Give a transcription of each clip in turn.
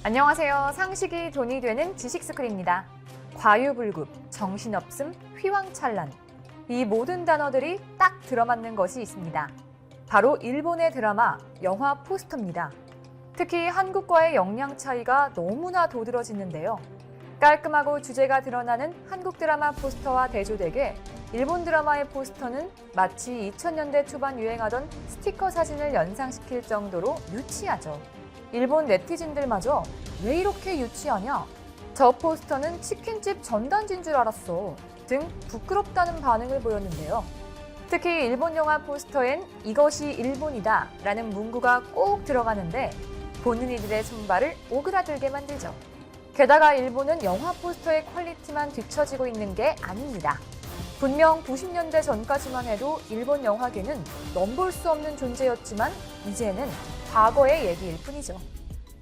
안녕하세요. 상식이 돈이 되는 지식스쿨입니다. 과유불급, 정신없음, 휘황찬란. 이 모든 단어들이 딱 들어맞는 것이 있습니다. 바로 일본의 드라마, 영화 포스터입니다. 특히 한국과의 역량 차이가 너무나 도드라지는데요. 깔끔하고 주제가 드러나는 한국 드라마 포스터와 대조되게 일본 드라마의 포스터는 마치 2000년대 초반 유행하던 스티커 사진을 연상시킬 정도로 유치하죠. 일본 네티즌들마저 왜 이렇게 유치하냐? 저 포스터는 치킨집 전단지인 줄 알았어. 등 부끄럽다는 반응을 보였는데요. 특히 일본 영화 포스터엔 이것이 일본이다 라는 문구가 꼭 들어가는데 보는 이들의 손발을 오그라들게 만들죠. 게다가 일본은 영화 포스터의 퀄리티만 뒤처지고 있는 게 아닙니다. 분명 90년대 전까지만 해도 일본 영화계는 넘볼 수 없는 존재였지만 이제는 과거의 얘기일 뿐이죠.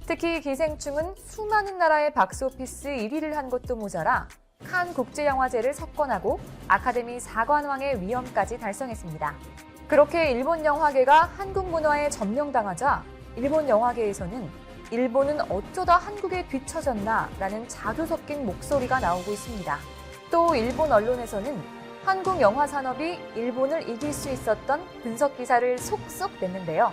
특히 기생충은 수많은 나라의 박스오피스 1위를 한 것도 모자라 칸 국제영화제를 석권하고 아카데미 4관왕의 위엄까지 달성했습니다. 그렇게 일본 영화계가 한국 문화에 점령당하자 일본 영화계에서는 일본은 어쩌다 한국에 뒤처졌나 라는 자주 섞인 목소리가 나오고 있습니다. 또 일본 언론에서는 한국 영화 산업이 일본을 이길 수 있었던 분석 기사를 속속 냈는데요.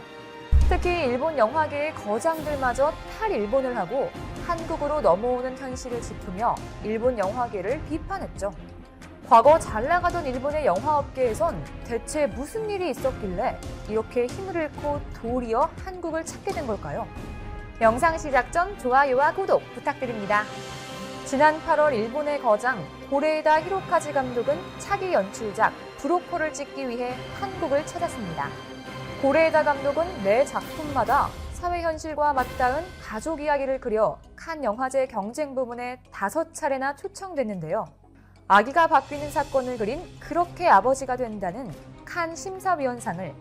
특히 일본 영화계의 거장들마저 탈일본을 하고 한국으로 넘어오는 현실을 짚으며 일본 영화계를 비판했죠. 과거 잘 나가던 일본의 영화업계에선 대체 무슨 일이 있었길래 이렇게 힘을 잃고 도리어 한국을 찾게 된 걸까요? 영상 시작 전 좋아요와 구독 부탁드립니다. 지난 8월 일본의 거장 고레에다 히로카즈 감독은 차기 연출작 브로코를 찍기 위해 한국을 찾았습니다. 고레에다 감독은 매 작품마다 사회 현실과 맞닿은 가족 이야기를 그려 칸 영화제 경쟁 부문에 5차례나 초청됐는데요. 아기가 바뀌는 사건을 그린 그렇게 아버지가 된다는 칸 심사위원상을,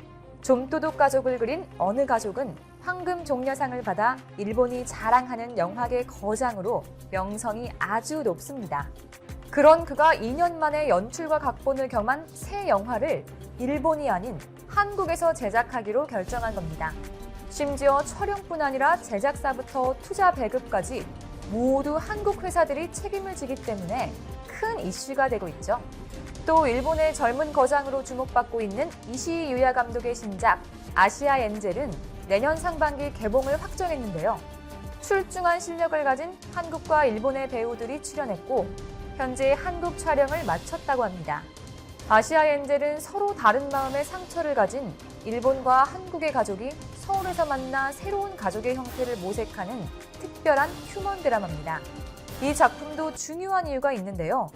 좀도둑 가족을 그린 어느 가족은 황금 종려상을 받아 일본이 자랑하는 영화계 거장으로 명성이 아주 높습니다. 그런 그가 2년 만에 연출과 각본을 겸한 새 영화를 일본이 아닌 한국에서 제작하기로 결정한 겁니다. 심지어 촬영뿐 아니라 제작사부터 투자 배급까지 모두 한국 회사들이 책임을 지기 때문에 큰 이슈가 되고 있죠. 또 일본의 젊은 거장으로 주목받고 있는 이시이 유야 감독의 신작 아시아 엔젤은 내년 상반기 개봉을 확정했는데요. 출중한 실력을 가진 한국과 일본의 배우들이 출연했고 현재 한국 촬영을 마쳤다고 합니다. 아시아 엔젤은 서로 다른 마음의 상처를 가진 일본과 한국의 가족이 서울에서 만나 새로운 가족의 형태를 모색하는 특별한 휴먼 드라마입니다. 이 작품도 중요한 이유가 있는데요.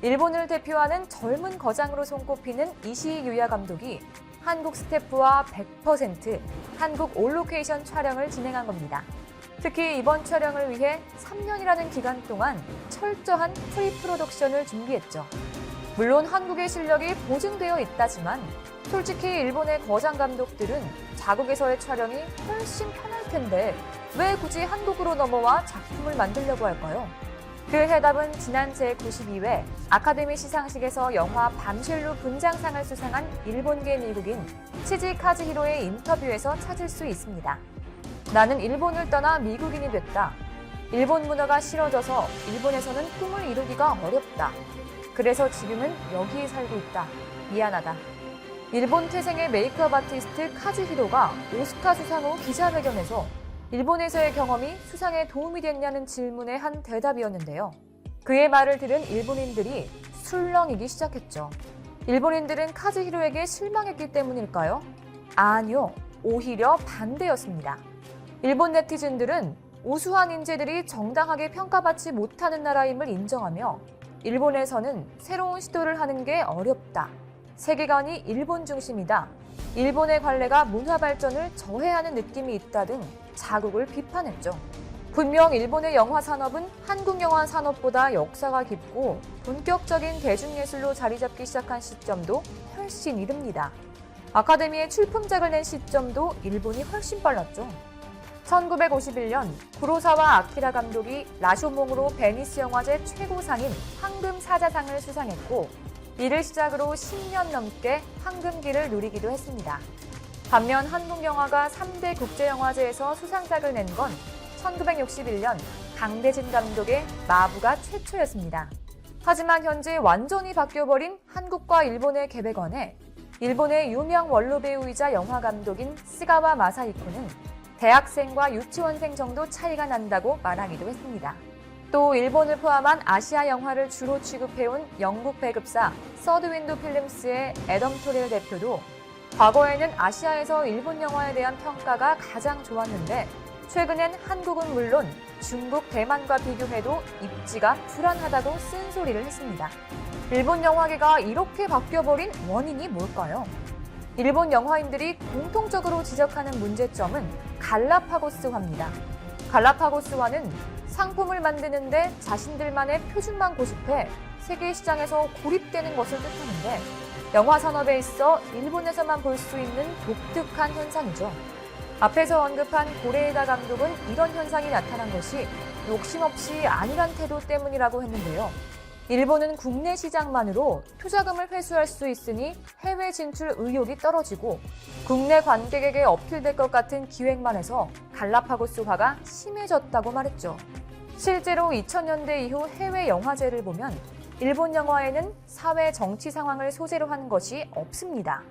일본을 대표하는 젊은 거장으로 손꼽히는 이시이 유야 감독이 한국 스태프와 100% 한국 올로케이션 촬영을 진행한 겁니다. 특히 이번 촬영을 위해 3년이라는 기간 동안 철저한 프리프로덕션을 준비했죠. 물론 한국의 실력이 보증되어 있다지만 솔직히 일본의 거장 감독들은 자국에서의 촬영이 훨씬 편할 텐데 왜 굳이 한국으로 넘어와 작품을 만들려고 할까요? 그 해답은 지난 제92회 아카데미 시상식에서 영화 밤쉘로 분장상을 수상한 일본계 미국인 치지 카즈히로의 인터뷰에서 찾을 수 있습니다. 나는 일본을 떠나 미국인이 됐다. 일본 문화가 싫어져서 일본에서는 꿈을 이루기가 어렵다. 그래서 지금은 여기에 살고 있다. 미안하다. 일본 태생의 메이크업 아티스트 카즈히로가 오스카 수상 후 기자회견에서 일본에서의 경험이 수상에 도움이 됐냐는 질문에 한 대답이었는데요. 그의 말을 들은 일본인들이 술렁이기 시작했죠. 일본인들은 카즈히로에게 실망했기 때문일까요? 아니요, 오히려 반대였습니다. 일본 네티즌들은 우수한 인재들이 정당하게 평가받지 못하는 나라임을 인정하며 일본에서는 새로운 시도를 하는 게 어렵다. 세계관이 일본 중심이다. 일본의 관례가 문화 발전을 저해하는 느낌이 있다 등 자국을 비판했죠. 분명 일본의 영화 산업은 한국 영화 산업보다 역사가 깊고 본격적인 대중예술로 자리 잡기 시작한 시점도 훨씬 이릅니다. 아카데미에 출품작을 낸 시점도 일본이 훨씬 빨랐죠. 1951년 구로사와 아키라 감독이 라쇼몽으로 베니스 영화제 최고상인 황금사자상을 수상했고 이를 시작으로 10년 넘게 황금기를 누리기도 했습니다. 반면 한국 영화가 3대 국제영화제에서 수상작을 낸 건 1961년 강대진 감독의 마부가 최초였습니다. 하지만 현재 완전히 바뀌어버린 한국과 일본의 계획안에 일본의 유명 원로 배우이자 영화 감독인 스가와 마사히코는 대학생과 유치원생 정도 차이가 난다고 말하기도 했습니다. 또 일본을 포함한 아시아 영화를 주로 취급해온 영국 배급사 서드윈도 필름스의 애덤 토렐 대표도 과거에는 아시아에서 일본 영화에 대한 평가가 가장 좋았는데 최근엔 한국은 물론 중국, 대만과 비교해도 입지가 불안하다고 쓴소리를 했습니다. 일본 영화계가 이렇게 바뀌어버린 원인이 뭘까요? 일본 영화인들이 공통적으로 지적하는 문제점은 갈라파고스화입니다. 갈라파고스화는 상품을 만드는데 자신들만의 표준만 고집해 세계 시장에서 고립되는 것을 뜻하는데 영화 산업에 있어 일본에서만 볼 수 있는 독특한 현상이죠. 앞에서 언급한 고레에다 감독은 이런 현상이 나타난 것이 욕심 없이 아니란 태도 때문이라고 했는데요. 일본은 국내 시장만으로 투자금을 회수할 수 있으니 해외 진출 의욕이 떨어지고 국내 관객에게 어필될 것 같은 기획만 해서 갈라파고스화가 심해졌다고 말했죠. 실제로 2000년대 이후 해외 영화제를 보면 일본 영화에는 사회 정치 상황을 소재로 한 것이 없습니다.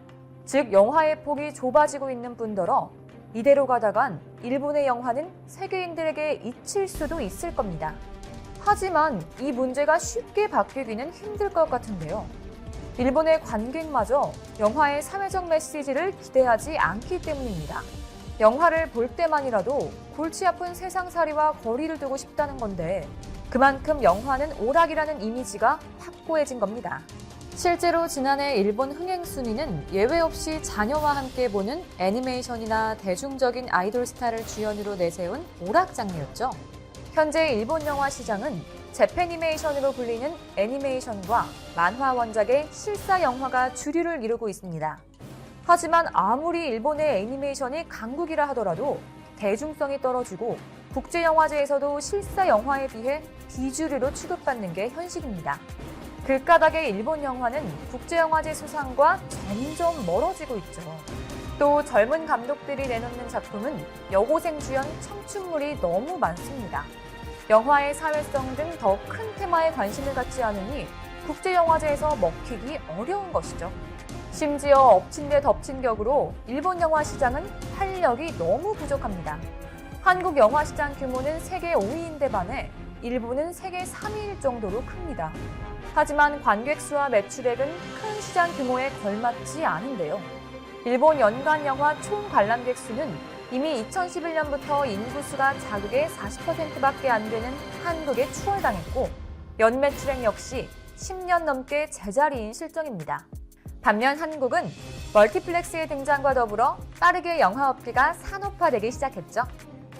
즉 영화의 폭이 좁아지고 있는 뿐더러 이대로 가다간 일본의 영화는 세계인들에게 잊힐 수도 있을 겁니다. 하지만 이 문제가 쉽게 바뀌기는 힘들 것 같은데요. 일본의 관객마저 영화의 사회적 메시지를 기대하지 않기 때문입니다. 영화를 볼 때만이라도 골치 아픈 세상살이와 거리를 두고 싶다는 건데 그만큼 영화는 오락이라는 이미지가 확고해진 겁니다. 실제로 지난해 일본 흥행 순위는 예외 없이 자녀와 함께 보는 애니메이션이나 대중적인 아이돌 스타를 주연으로 내세운 오락 장르였죠. 현재 일본 영화 시장은 재패니메이션으로 불리는 애니메이션과 만화 원작의 실사 영화가 주류를 이루고 있습니다. 하지만 아무리 일본의 애니메이션이 강국이라 하더라도 대중성이 떨어지고 국제영화제에서도 실사 영화에 비해 비주류로 취급받는 게 현실입니다. 그까닭에 일본 영화는 국제영화제 수상과 점점 멀어지고 있죠. 또 젊은 감독들이 내놓는 작품은 여고생 주연 청춘물이 너무 많습니다. 영화의 사회성 등 더 큰 테마에 관심을 갖지 않으니 국제영화제에서 먹히기 어려운 것이죠. 심지어 엎친 데 덮친 격으로 일본 영화 시장은 활력이 너무 부족합니다. 한국 영화 시장 규모는 세계 5위인데 반해 일본은 세계 3위일 정도로 큽니다. 하지만 관객 수와 매출액은 큰 시장 규모에 걸맞지 않은데요. 일본 연간 영화 총 관람객 수는 이미 2011년부터 인구수가 자국의 40%밖에 안 되는 한국에 추월당했고 연매출액 역시 10년 넘게 제자리인 실정입니다. 반면 한국은 멀티플렉스의 등장과 더불어 빠르게 영화업계가 산업화되기 시작했죠.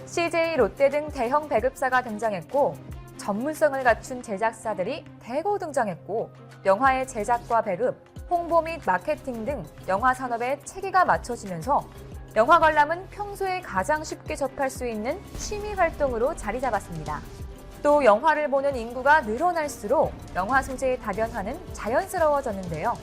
CJ, 롯데 등 대형 배급사가 등장했고 전문성을 갖춘 제작사들이 대거 등장했고 영화의 제작과 배급, 홍보 및 마케팅 등 영화 산업에 체계가 맞춰지면서 영화 관람은 평소에 가장 쉽게 접할 수 있는 취미 활동으로 자리 잡았습니다. 또 영화를 보는 인구가 늘어날수록 영화 소재의 다변화는 자연스러워졌는데요.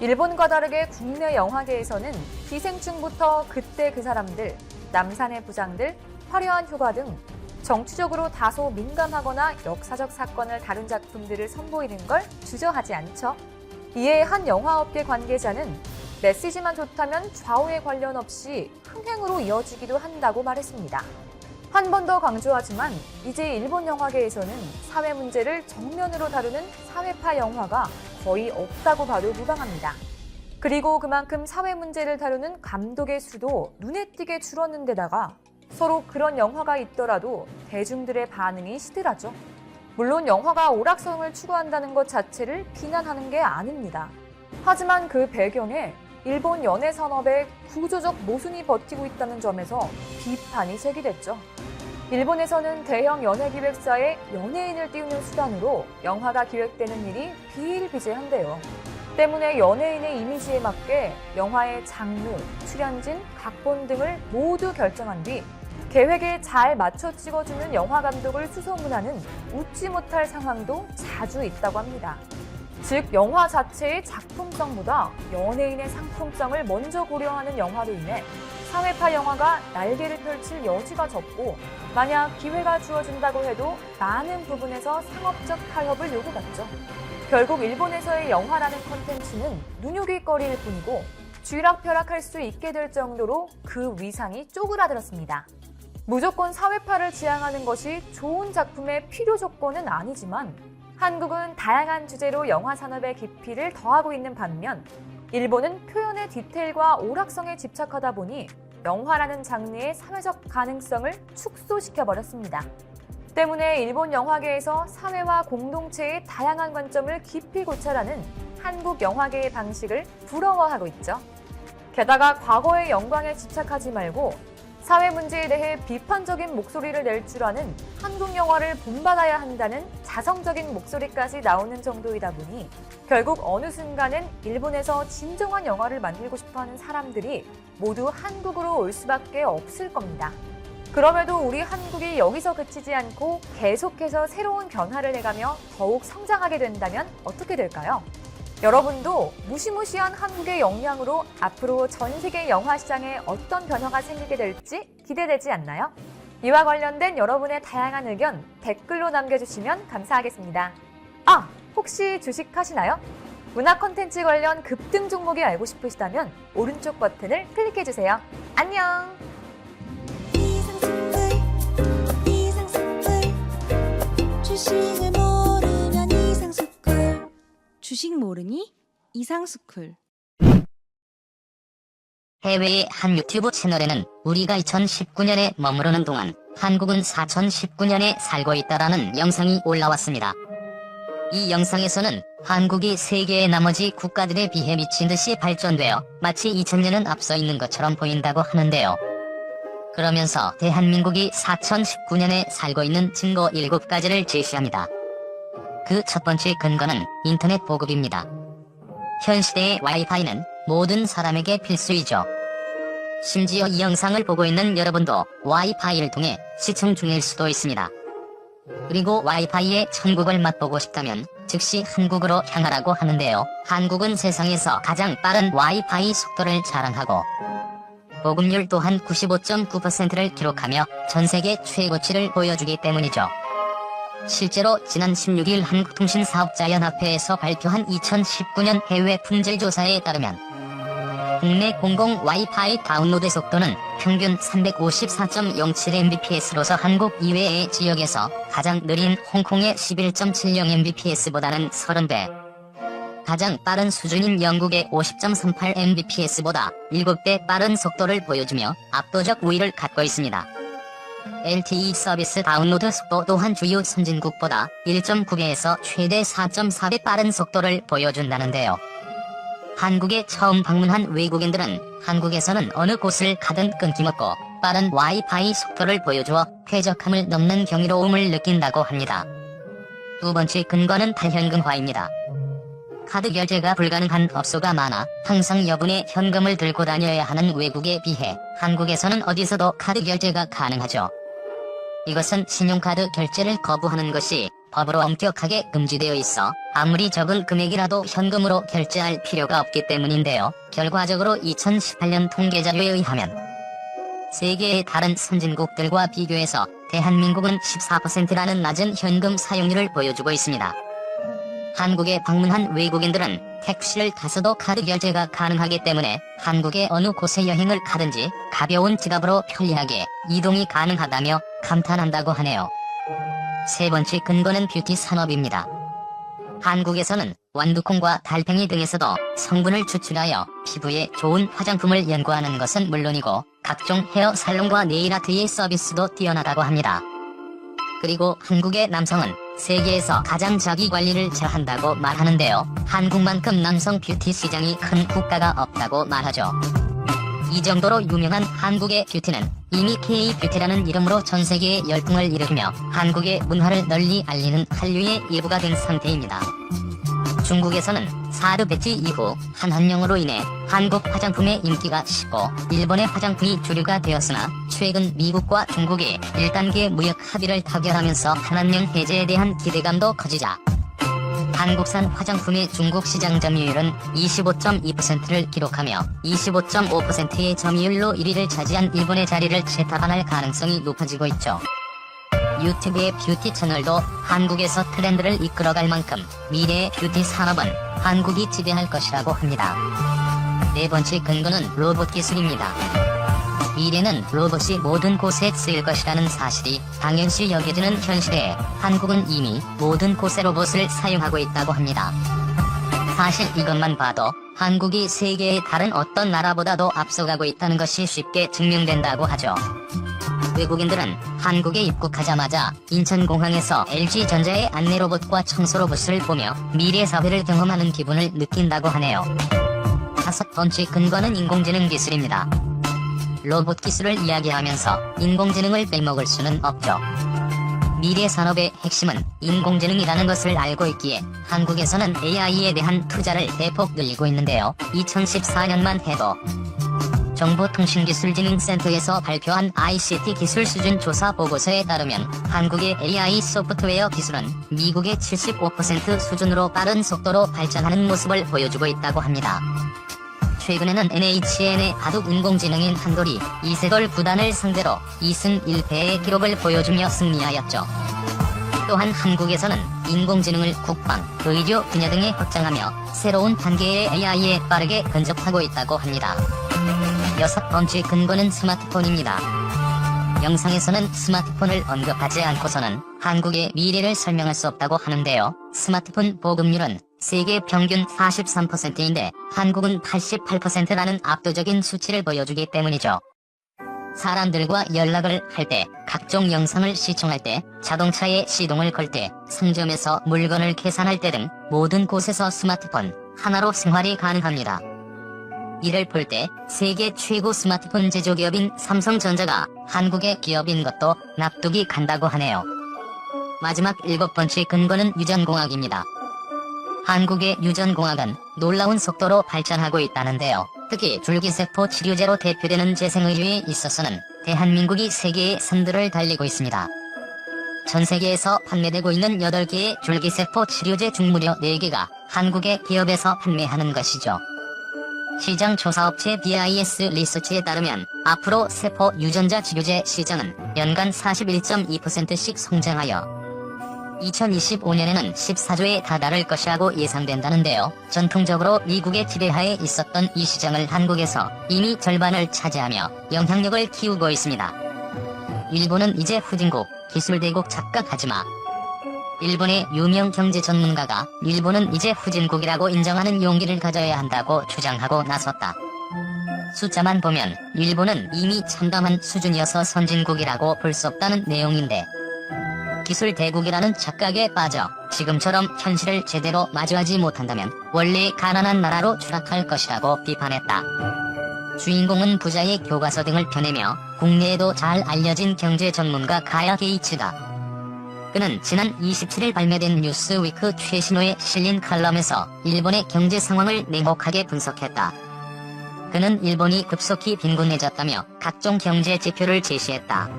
일본과 다르게 국내 영화계에서는 기생충부터 그때 그 사람들, 남산의 부장들, 화려한 휴가 등 정치적으로 다소 민감하거나 역사적 사건을 다룬 작품들을 선보이는 걸 주저하지 않죠. 이에 한 영화업계 관계자는 메시지만 좋다면 좌우에 관련 없이 흥행으로 이어지기도 한다고 말했습니다. 한 번 더 강조하지만 이제 일본 영화계에서는 사회 문제를 정면으로 다루는 사회파 영화가 거의 없다고 봐도 무방합니다. 그리고 그만큼 사회 문제를 다루는 감독의 수도 눈에 띄게 줄었는 데다가 서로 그런 영화가 있더라도 대중들의 반응이 시들하죠. 물론 영화가 오락성을 추구한다는 것 자체를 비난하는 게 아닙니다. 하지만 그 배경에 일본 연예 산업의 구조적 모순이 버티고 있다는 점에서 비판이 제기됐죠. 일본에서는 대형 연예기획사에 연예인을 띄우는 수단으로 영화가 기획되는 일이 비일비재한데요. 때문에 연예인의 이미지에 맞게 영화의 장르, 출연진, 각본 등을 모두 결정한 뒤 계획에 잘 맞춰 찍어주는 영화 감독을 수소문하는 웃지 못할 상황도 자주 있다고 합니다. 즉 영화 자체의 작품성보다 연예인의 상품성을 먼저 고려하는 영화로 인해 사회파 영화가 날개를 펼칠 여지가 적고 만약 기회가 주어진다고 해도 많은 부분에서 상업적 타협을 요구받죠. 결국 일본에서의 영화라는 콘텐츠는 눈요깃거리일 뿐이고 쥐락펴락할 수 있게 될 정도로 그 위상이 쪼그라들었습니다. 무조건 사회파를 지향하는 것이 좋은 작품의 필요 조건은 아니지만 한국은 다양한 주제로 영화 산업의 깊이를 더하고 있는 반면 일본은 표현의 디테일과 오락성에 집착하다 보니 영화라는 장르의 사회적 가능성을 축소시켜버렸습니다. 때문에 일본 영화계에서 사회와 공동체의 다양한 관점을 깊이 고찰하는 한국 영화계의 방식을 부러워하고 있죠. 게다가 과거의 영광에 집착하지 말고 사회 문제에 대해 비판적인 목소리를 낼 줄 아는 한국 영화를 본받아야 한다는 자성적인 목소리까지 나오는 정도이다 보니 결국 어느 순간은 일본에서 진정한 영화를 만들고 싶어하는 사람들이 모두 한국으로 올 수밖에 없을 겁니다. 그럼에도 우리 한국이 여기서 그치지 않고 계속해서 새로운 변화를 해가며 더욱 성장하게 된다면 어떻게 될까요? 여러분도 무시무시한 한국의 역량으로 앞으로 전 세계 영화 시장에 어떤 변화가 생기게 될지 기대되지 않나요? 이와 관련된 여러분의 다양한 의견 댓글로 남겨주시면 감사하겠습니다. 아, 혹시 주식하시나요? 문화 콘텐츠 관련 급등 종목이 알고 싶으시다면 오른쪽 버튼을 클릭해주세요. 안녕! 주식을 모르면 이상스쿨. 주식 모르니 이상스쿨. 해외의 한 유튜브 채널에는 우리가 2019년에 머무르는 동안 한국은 4019년에 살고 있다라는 영상이 올라왔습니다. 이 영상에서는 한국이 세계의 나머지 국가들에 비해 미친 듯이 발전되어 마치 2000년은 앞서 있는 것처럼 보인다고 하는데요. 그러면서 대한민국이 4019년에 살고 있는 증거 7가지를 제시합니다. 그 첫 번째 근거는 인터넷 보급입니다. 현 시대의 와이파이는 모든 사람에게 필수이죠. 심지어 이 영상을 보고 있는 여러분도 와이파이를 통해 시청 중일 수도 있습니다. 그리고 와이파이의 천국을 맛보고 싶다면 즉시 한국으로 향하라고 하는데요. 한국은 세상에서 가장 빠른 와이파이 속도를 자랑하고 보급률 또한 95.9%를 기록하며 전세계 최고치를 보여주기 때문이죠. 실제로 지난 16일 한국통신사업자연합회에서 발표한 2019년 해외 품질조사에 따르면 국내 공공 와이파이 다운로드 속도는 평균 354.07mbps로서 한국 이외의 지역에서 가장 느린 홍콩의 11.70mbps보다는 30배, 가장 빠른 수준인 영국의 50.38mbps보다 7배 빠른 속도를 보여주며 압도적 우위를 갖고 있습니다. LTE 서비스 다운로드 속도 또한 주요 선진국보다 1.9배에서 최대 4.4배 빠른 속도를 보여준다는데요. 한국에 처음 방문한 외국인들은 한국에서는 어느 곳을 가든 끊김없고 빠른 와이파이 속도를 보여주어 쾌적함을 넘는 경이로움을 느낀다고 합니다. 두 번째 근거는 탈현금화입니다. 카드 결제가 불가능한 업소가 많아 항상 여분의 현금을 들고 다녀야 하는 외국에 비해 한국에서는 어디서도 카드 결제가 가능하죠. 이것은 신용카드 결제를 거부하는 것이 법으로 엄격하게 금지되어 있어 아무리 적은 금액이라도 현금으로 결제할 필요가 없기 때문인데요. 결과적으로 2018년 통계자료에 의하면 세계의 다른 선진국들과 비교해서 대한민국은 14%라는 낮은 현금 사용률을 보여주고 있습니다. 한국에 방문한 외국인들은 택시를 타서도 카드 결제가 가능하기 때문에 한국의 어느 곳에 여행을 가든지 가벼운 지갑으로 편리하게 이동이 가능하다며 감탄한다고 하네요. 세 번째 근거는 뷰티 산업입니다. 한국에서는 완두콩과 달팽이 등에서도 성분을 추출하여 피부에 좋은 화장품을 연구하는 것은 물론이고 각종 헤어 살롱과 네일아트의 서비스도 뛰어나다고 합니다. 그리고 한국의 남성은 세계에서 가장 자기 관리를 잘한다고 말하는데요. 한국만큼 남성 뷰티 시장이 큰 국가가 없다고 말하죠. 이 정도로 유명한 한국의 뷰티는 이미 K-뷰티라는 이름으로 전 세계에 열풍을 일으키며 한국의 문화를 널리 알리는 한류의 일부가 된 상태입니다. 중국에서는 사르 배치 이후 한한령으로 인해 한국 화장품의 인기가 식고 일본의 화장품이 주류가 되었으나 최근 미국과 중국이 1단계 무역 합의를 타결하면서 한한령 해제에 대한 기대감도 커지자 한국산 화장품의 중국 시장 점유율은 25.2%를 기록하며 25.5%의 점유율로 1위를 차지한 일본의 자리를 재타반할 가능성이 높아지고 있죠. 유튜브의 뷰티 채널도 한국에서 트렌드를 이끌어갈 만큼 미래의 뷰티 산업은 한국이 지배할 것이라고 합니다. 네 번째 근거는 로봇 기술입니다. 미래는 로봇이 모든 곳에 쓰일 것이라는 사실이 당연시 여겨지는 현실에 한국은 이미 모든 곳에 로봇을 사용하고 있다고 합니다. 사실 이것만 봐도 한국이 세계의 다른 어떤 나라보다도 앞서가고 있다는 것이 쉽게 증명된다고 하죠. 외국인들은 한국에 입국하자마자 인천공항에서 LG전자의 안내로봇과 청소로봇을 보며 미래 사회를 경험하는 기분을 느낀다고 하네요. 다섯 번째 근거는 인공지능 기술입니다. 로봇 기술을 이야기하면서 인공지능을 빼먹을 수는 없죠. 미래 산업의 핵심은 인공지능이라는 것을 알고 있기에 한국에서는 AI에 대한 투자를 대폭 늘리고 있는데요. 2014년만 해도 정보통신기술진흥센터에서 발표한 ICT 기술 수준 조사 보고서에 따르면 한국의 AI 소프트웨어 기술은 미국의 75% 수준으로 빠른 속도로 발전하는 모습을 보여주고 있다고 합니다. 최근에는 NHN의 바둑 인공지능인 한돌이 이세돌 구단을 상대로 2승 1패의 기록을 보여주며 승리하였죠. 또한 한국에서는 인공지능을 국방, 의료 분야 등에 확장하며 새로운 단계의 AI에 빠르게 근접하고 있다고 합니다. 여섯 번째 근거는 스마트폰입니다. 영상에서는 스마트폰을 언급하지 않고서는 한국의 미래를 설명할 수 없다고 하는데요. 스마트폰 보급률은 세계 평균 43%인데 한국은 88%라는 압도적인 수치를 보여주기 때문이죠. 사람들과 연락을 할 때, 각종 영상을 시청할 때, 자동차에 시동을 걸 때, 상점에서 물건을 계산할 때 등 모든 곳에서 스마트폰 하나로 생활이 가능합니다. 이를 볼 때 세계 최고 스마트폰 제조기업인 삼성전자가 한국의 기업인 것도 납득이 간다고 하네요. 마지막 일곱 번째 근거는 유전공학입니다. 한국의 유전공학은 놀라운 속도로 발전하고 있다는데요. 특히 줄기세포 치료제로 대표되는 재생의료에 있어서는 대한민국이 세계의 선두를 달리고 있습니다. 전 세계에서 판매되고 있는 8개의 줄기세포 치료제 중 무려 4개가 한국의 기업에서 판매하는 것이죠. 시장 조사업체 BIS 리서치에 따르면 앞으로 세포 유전자 치료제 시장은 연간 41.2%씩 성장하여 2025년에는 14조에 다다를 것이라고 예상된다는데요. 전통적으로 미국의 지배하에 있었던 이 시장을 한국에서 이미 절반을 차지하며 영향력을 키우고 있습니다. 일본은 이제 후진국, 기술대국 착각하지마. 일본의 유명 경제 전문가가 일본은 이제 후진국이라고 인정하는 용기를 가져야 한다고 주장하고 나섰다. 숫자만 보면 일본은 이미 참담한 수준이어서 선진국이라고 볼 수 없다는 내용인데, 기술 대국이라는 착각에 빠져 지금처럼 현실을 제대로 마주하지 못한다면 원래 가난한 나라로 추락할 것이라고 비판했다. 주인공은 부자의 교과서 등을 펴내며 국내에도 잘 알려진 경제 전문가 가야 게이츠다. 그는 지난 27일 발매된 뉴스위크 최신호에 실린 칼럼에서 일본의 경제 상황을 냉혹하게 분석했다. 그는 일본이 급속히 빈곤해졌다며 각종 경제 지표를 제시했다.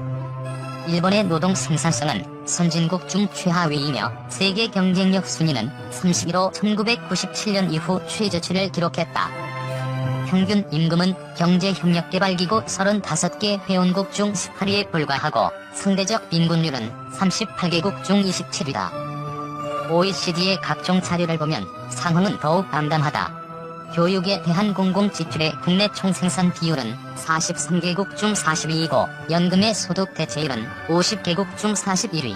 일본의 노동 생산성은 선진국 중 최하위이며 세계 경쟁력 순위는 30위로 1997년 이후 최저치를 기록했다. 평균 임금은 경제협력개발기구 35개 회원국 중 18위에 불과하고 상대적 빈곤율은 38개국 중 27위다. OECD의 각종 자료를 보면 상황은 더욱 암담하다. 교육에 대한 공공지출의 국내 총생산 비율은 43개국 중 42위고 연금의 소득 대체율은 50개국 중 41위.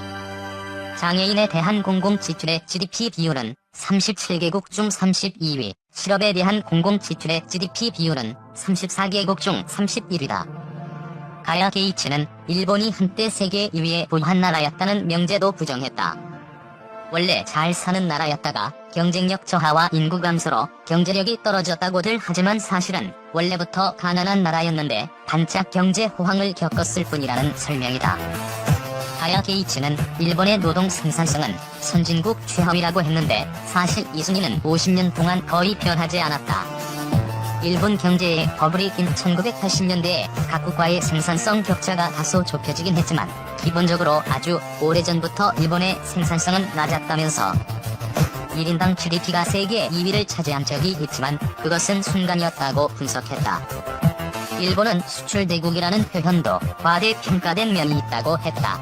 장애인에 대한 공공지출의 GDP 비율은 37개국 중 32위, 실업에 대한 공공지출의 GDP 비율은 34개국 중 31위다. 가야 게이츠는 일본이 한때 세계 2위의 부유한 나라였다는 명제도 부정했다. 원래 잘 사는 나라였다가 경쟁력 저하와 인구 감소로 경제력이 떨어졌다고들 하지만 사실은 원래부터 가난한 나라였는데 반짝 경제 호황을 겪었을 뿐이라는 설명이다. 가야 게이츠는 일본의 노동 생산성은 선진국 최하위라고 했는데 사실 이 순위는 50년 동안 거의 변하지 않았다. 일본 경제의 버블이 낀 1980년대에 각 국가의 생산성 격차가 다소 좁혀지긴 했지만 기본적으로 아주 오래전부터 일본의 생산성은 낮았다면서 1인당 GDP가 세계 2위를 차지한 적이 있지만 그것은 순간이었다고 분석했다. 일본은 수출 대국이라는 표현도 과대평가된 면이 있다고 했다.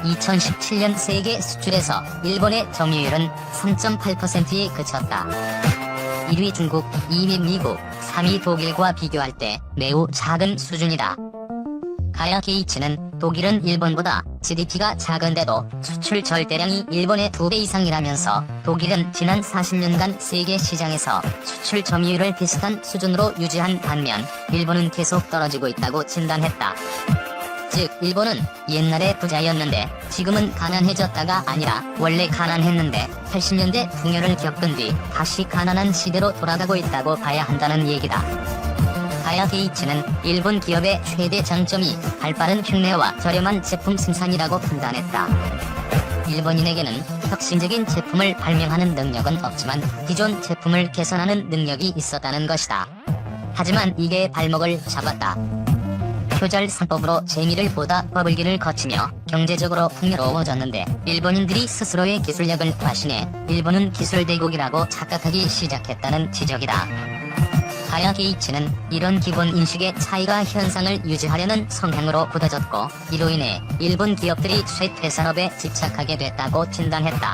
2017년 세계 수출에서 일본의 점유율은 3.8%에 그쳤다. 1위 중국, 2위 미국, 3위 독일과 비교할 때 매우 작은 수준이다. 가야 게이츠는 독일은 일본보다 GDP가 작은데도 수출 절대량이 일본의 2배 이상이라면서 독일은 지난 40년간 세계 시장에서 수출 점유율을 비슷한 수준으로 유지한 반면 일본은 계속 떨어지고 있다고 진단했다. 즉 일본은 옛날에 부자였는데 지금은 가난해졌다가 아니라 원래 가난했는데 80년대 풍요를 겪은 뒤 다시 가난한 시대로 돌아가고 있다고 봐야 한다는 얘기다. 가야 게이츠는 일본 기업의 최대 장점이 발빠른 흉내와 저렴한 제품 생산이라고 판단했다. 일본인에게는 혁신적인 제품을 발명하는 능력은 없지만 기존 제품을 개선하는 능력이 있었다는 것이다. 하지만 이게 발목을 잡았다. 표절 상법으로 재미를 보다 버블기를 거치며 경제적으로 풍요로워졌는데 일본인들이 스스로의 기술력을 과신해 일본은 기술대국이라고 착각하기 시작했다는 지적이다. 가야 게이츠는 이런 기본 인식의 차이가 현상을 유지하려는 성향으로 굳어졌고 이로 인해 일본 기업들이 쇠퇴 산업에 집착하게 됐다고 진단했다.